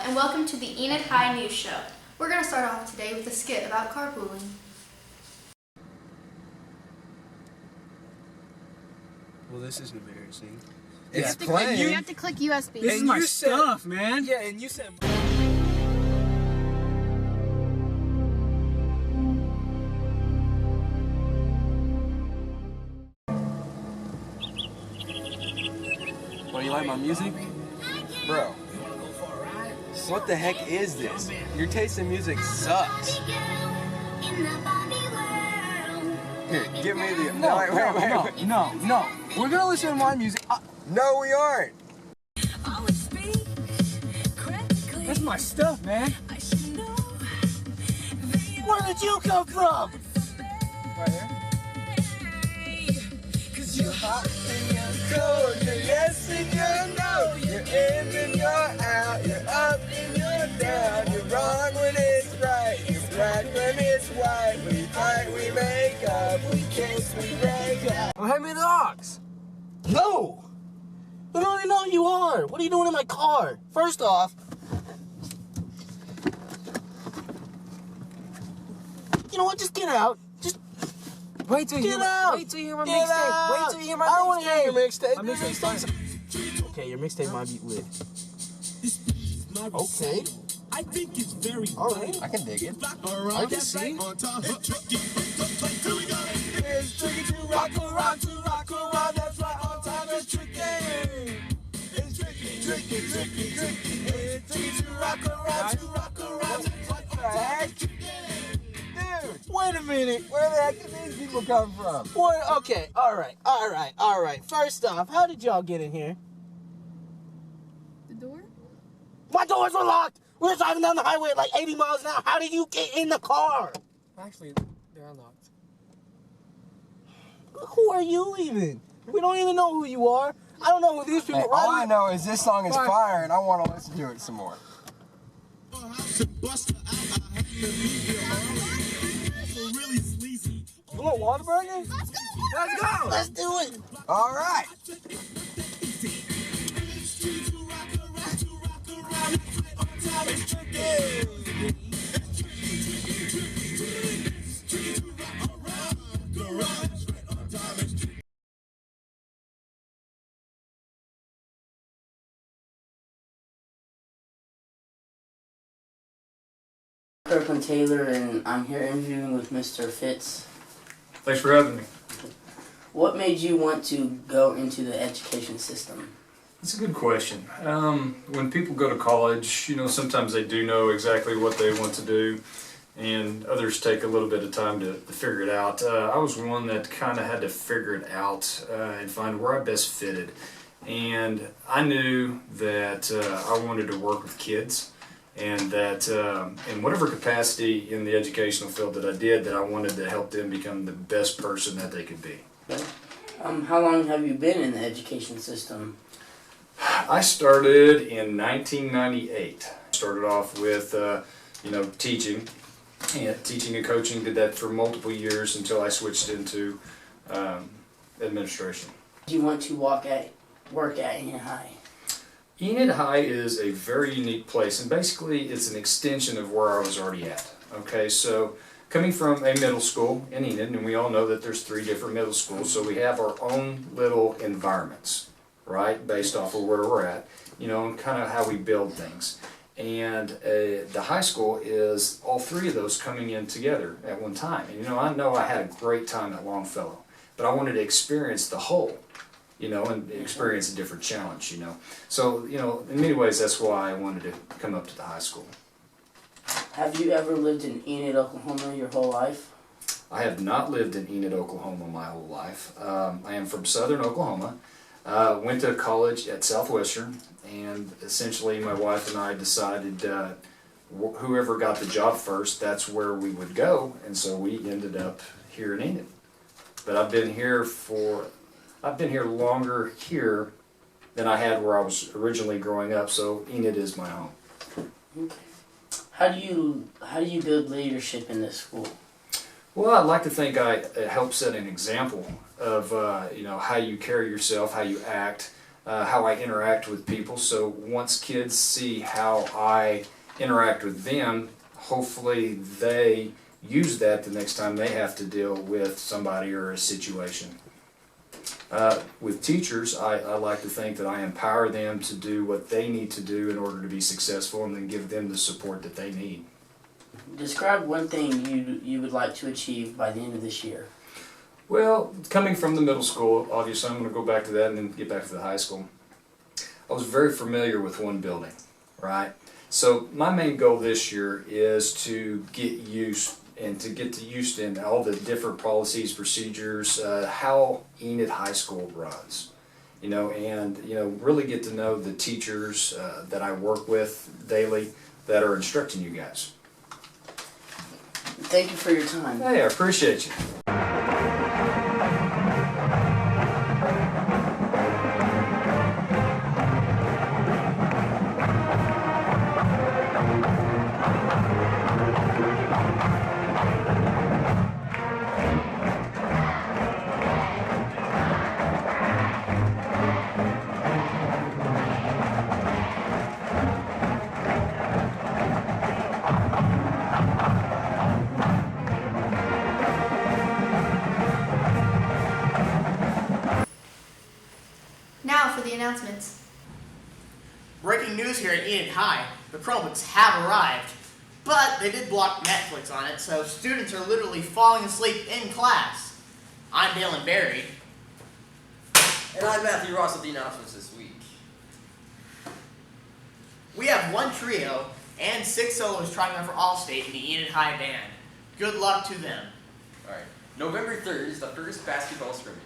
and welcome to the Enid High News Show. We're going to start off today with a skit about carpooling. Well, this is embarrassing. It's playing. You have to click USB. This is my stuff, man. Yeah, and you said... Well, you like my music? Bro, what the heck is this? Your taste in music sucks. Here, give me the... No. We're gonna listen to my music. No, we aren't. That's my stuff, man. Where did you come from? Right here. You're hot and you're cold, you're yes and you're no. You're in and you're out, you're up and you're down. You're wrong when it's right, you're black when it's white. We fight, we make up, we kiss, we break up. Well, hand me the aux. No! I don't even know who you are. What are you doing in my car? First off, you know what? Just get out. Just Wait till you hear my mixtape. Wait till you hear my mixtape. I don't want to hear your mixtape. My mixtape's fine. Okay, your mixtape might be lit. Okay. I think it's very Alright. I can dig it. I can see. It's tricky to rock around, that's right, on time it's tricky. It's tricky. It's tricky to rock around, that's right, on time it's tricky. Dude, Wait a minute. where the heck did these people come from? What? Okay. All right. First off, how did y'all get in here? The door? My doors were locked. We were driving down the highway at like 80 miles an hour. How did you get in the car? Actually, they're unlocked. Who are you even? We don't even know who you are. I don't know who these people Hey, are. all I know is this song is fire and I want to listen to it some more. You want Whataburger? Let's go! Let's do it. All right. Kirkland Taylor, and I'm here interviewing with Mr. Fitz. Thanks for having me. What made you want to go into the education system? That's a good question. When people go to college, sometimes they do know exactly what they want to do, and others take a little bit of time to figure it out. I was one that kind of had to figure it out and find where I best fitted. And I knew that I wanted to work with kids, and that in whatever capacity in the educational field that I did, that I wanted to help them become the best person that they could be. Okay. How long have you been in the education system? I started in 1998. Started off with, teaching and coaching. Did that for multiple years until I switched into administration. Do you want to work at Enid High? Enid High is a very unique place, and basically it's an extension of where I was already at. Okay, so coming from a middle school in Enid, and we all know that there's 3 different middle schools, so we have our own little environments, right, based off of where we're at, and kind of how we build things. And the high school is all 3 of those coming in together at one time. And I know I had a great time at Longfellow, but I wanted to experience the whole, and experience a different challenge, So, in many ways that's why I wanted to come up to the high school. Have you ever lived in Enid, Oklahoma your whole life? I have not lived in Enid, Oklahoma my whole life. I am from southern Oklahoma. Went to college at Southwestern, and essentially my wife and I decided whoever got the job first, that's where we would go, and so we ended up here in Enid. But I've been here longer here than I had where I was originally growing up, so Enid is my home. Okay. How do you build leadership in this school? Well, I'd like to think I help set an example of how you carry yourself, how you act, how I interact with people. So once kids see how I interact with them, hopefully they use that the next time they have to deal with somebody or a situation. With teachers, I like to think that I empower them to do what they need to do in order to be successful, and then give them the support that they need. Describe one thing you would like to achieve by the end of this year. Well, coming from the middle school, obviously I'm going to go back to that and then get back to the high school. I was very familiar with one building, right? So my main goal this year is to get used in all the different policies, procedures, how Enid High School runs, and really get to know the teachers that I work with daily that are instructing you guys. Thank you for your time. Hey, I appreciate you. Now for the announcements. Breaking news here at Enid High. The Chromebooks have arrived, but they did block Netflix on it, so students are literally falling asleep in class. I'm Dalen Berry. And I'm Matthew Ross with the announcements this week. We have one trio and 6 soloists trying out for All-State in the Enid High band. Good luck to them. Alright, November 3rd is the first basketball scrimmage.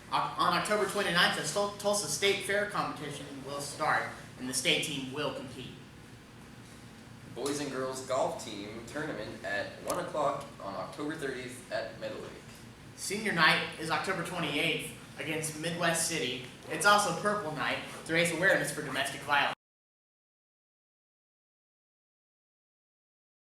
On October 29th, the Tulsa State Fair competition will start, and the state team will compete. Boys and girls golf team tournament at 1 o'clock on October 30th at Meadow Lake. Senior night is October 28th against Midwest City. It's also Purple Night to raise awareness for domestic violence.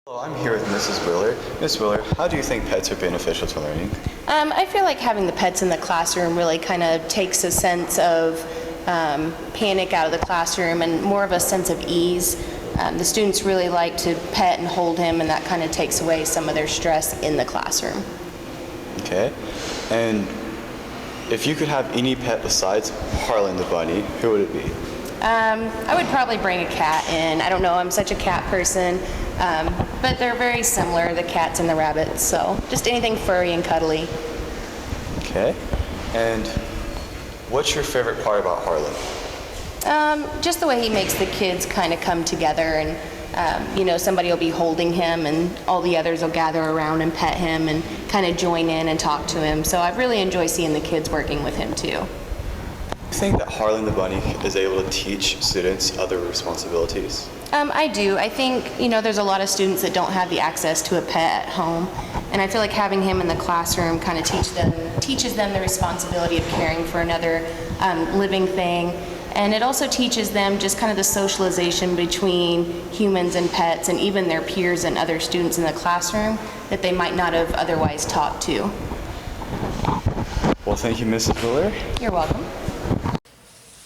Hello, I'm here with Mrs. Willer. Ms. Willer, how do you think pets are beneficial to learning? I feel like having the pets in the classroom really kind of takes a sense of panic out of the classroom and more of a sense of ease. The students really like to pet and hold him, and that kind of takes away some of their stress in the classroom. Okay. And if you could have any pet besides Harlan the bunny, who would it be? I would probably bring a cat in. I don't know, I'm such a cat person, but they're very similar, the cats and the rabbits, so just anything furry and cuddly. Okay. And what's your favorite part about Harlan? Just the way he makes the kids kind of come together, and somebody will be holding him and all the others will gather around and pet him and kind of join in and talk to him. So I really enjoy seeing the kids working with him too. Do you think that Harlan the bunny is able to teach students other responsibilities? I do. I think, there's a lot of students that don't have the access to a pet at home, and I feel like having him in the classroom kind of teaches them the responsibility of caring for another living thing. And it also teaches them just kind of the socialization between humans and pets, and even their peers and other students in the classroom that they might not have otherwise talked to. Well, thank you, Mrs. Willer. You're welcome.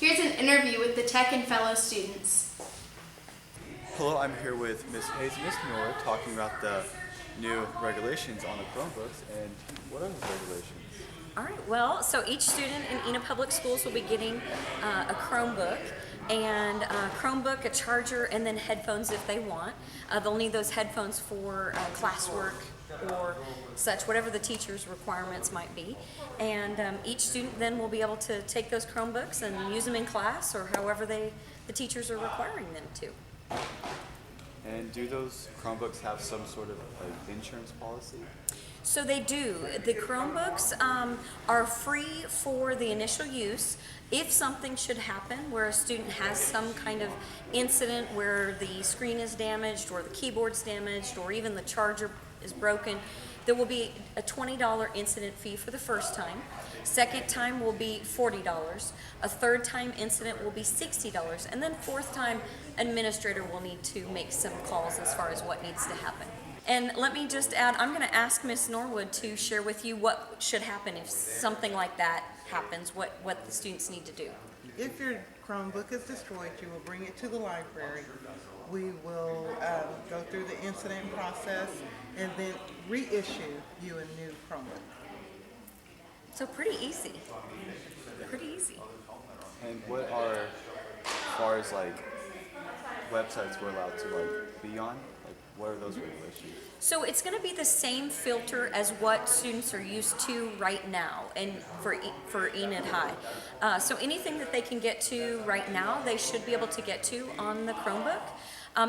Here's an interview with the Tech and fellow students. Hello, I'm here with Ms. Hayes and Ms. Miller talking about the new regulations on the Chromebooks. And what are those regulations? All right, well, so each student in Enid Public Schools will be getting a Chromebook, and a Chromebook, a charger, and then headphones if they want. They'll need those headphones for classwork or such, whatever the teacher's requirements might be. And each student then will be able to take those Chromebooks and use them in class or however the teachers are requiring them to. And do those Chromebooks have some sort of insurance policy? So they do. The Chromebooks are free for the initial use. If something should happen where a student has some kind of incident where the screen is damaged or the keyboard's damaged or even the charger is broken, there will be a $20 incident fee for the first time. Second time will be $40. A third time incident will be $60. And then fourth time, administrator will need to make some calls as far as what needs to happen. And let me just add, I'm going to ask Ms. Norwood to share with you what should happen if something like that happens, what the students need to do. If your Chromebook is destroyed, you will bring it to the library. We will go through the incident process and then reissue you a new Chromebook. So pretty easy. Pretty easy. And what are, as far as like websites we're allowed to like be on? Like what are those regulations? So it's going to be the same filter as what students are used to right now, and for Enid High. So anything that they can get to right now, they should be able to get to on the Chromebook.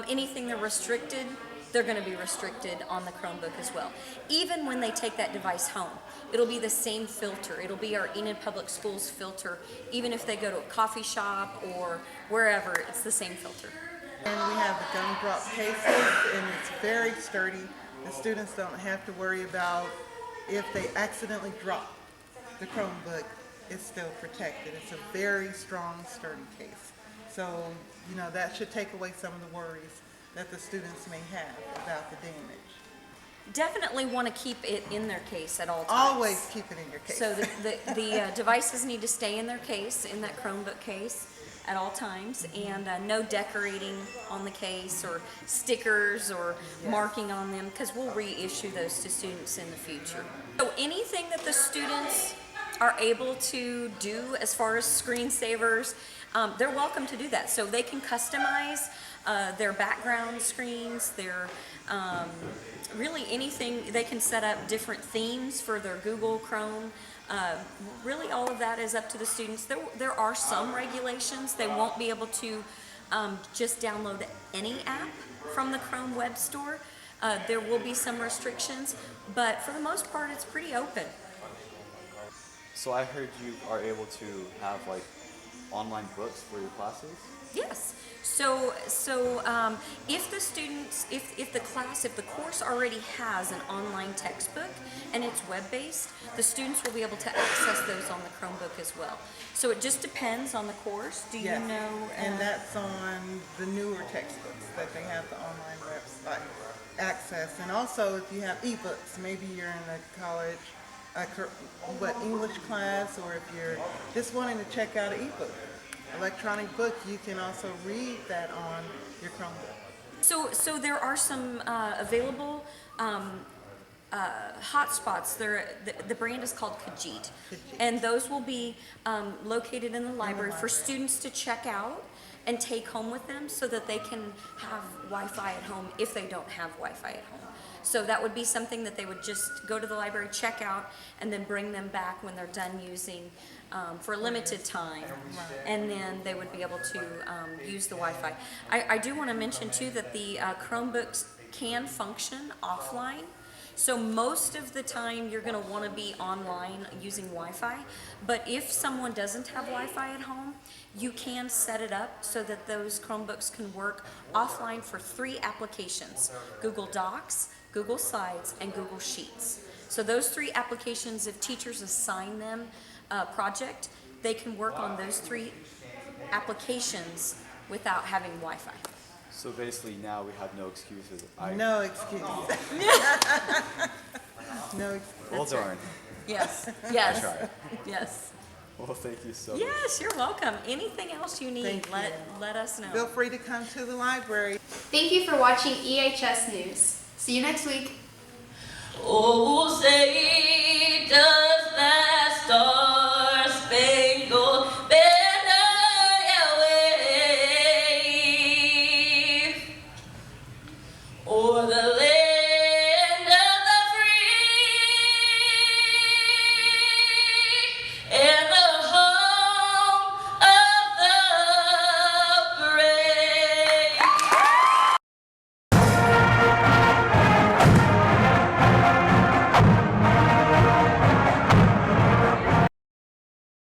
Anything they're restricted, they're going to be restricted on the Chromebook as well. Even when they take that device home, it'll be the same filter. It'll be our Enid Public Schools filter. Even if they go to a coffee shop or wherever, it's the same filter. And we have the gumdrop cases, and it's very sturdy. The students don't have to worry about if they accidentally drop the Chromebook, it's still protected. It's a very strong, sturdy case. So, you know, that should take away some of the worries that the students may have about the damage. Definitely want to keep it in their case at all times. Always keep it in your case. So the devices need to stay in their case, in that Chromebook case, at all times, and no decorating on the case or stickers or marking on them, because we'll reissue those to students in the future. So anything that the students are able to do as far as screensavers, they're welcome to do that. So they can customize their background screens, their really anything. They can set up different themes for their Google Chrome. Really all of that is up to the students. There are some regulations. They won't be able to just download any app from the Chrome Web Store. There will be some restrictions, but for the most part it's pretty open. So I heard you are able to have like online books for your classes? Yes. So if the students, if the course already has an online textbook and it's web-based, the students will be able to access those on the Chromebook as well. So it just depends on the course. Do you know? And that's on the newer textbooks that they have the online website access. And also if you have ebooks, maybe you're in a college English class, or if you're just wanting to check out an ebook, electronic book, you can also read that on your Chromebook. So there are some available hotspots. The brand is called Khajiit, and those will be located in the library for students to check out and take home with them, so that they can have Wi-Fi at home if they don't have Wi-Fi at home. So that would be something that they would just go to the library, check out, and then bring them back when they're done using for a limited time, and then they would be able to use the Wi-Fi. I do want to mention too that the Chromebooks can function offline. So most of the time you're going to want to be online using Wi-Fi, but if someone doesn't have Wi-Fi at home, you can set it up so that those Chromebooks can work offline for 3 applications: Google Docs, Google Slides, and Google Sheets. So those 3 applications, if teachers assign them a project, they can work on those 3 applications without having Wi-Fi. So basically now we have no excuses. No excuse. No excuse. Well, darn. Yes, I yes, tried. yes. Well, thank you so much. Yes, you're welcome. Anything else you need, let us know. Feel free to come to the library. Thank you for watching EHS News. See you next week. Oh, say does that star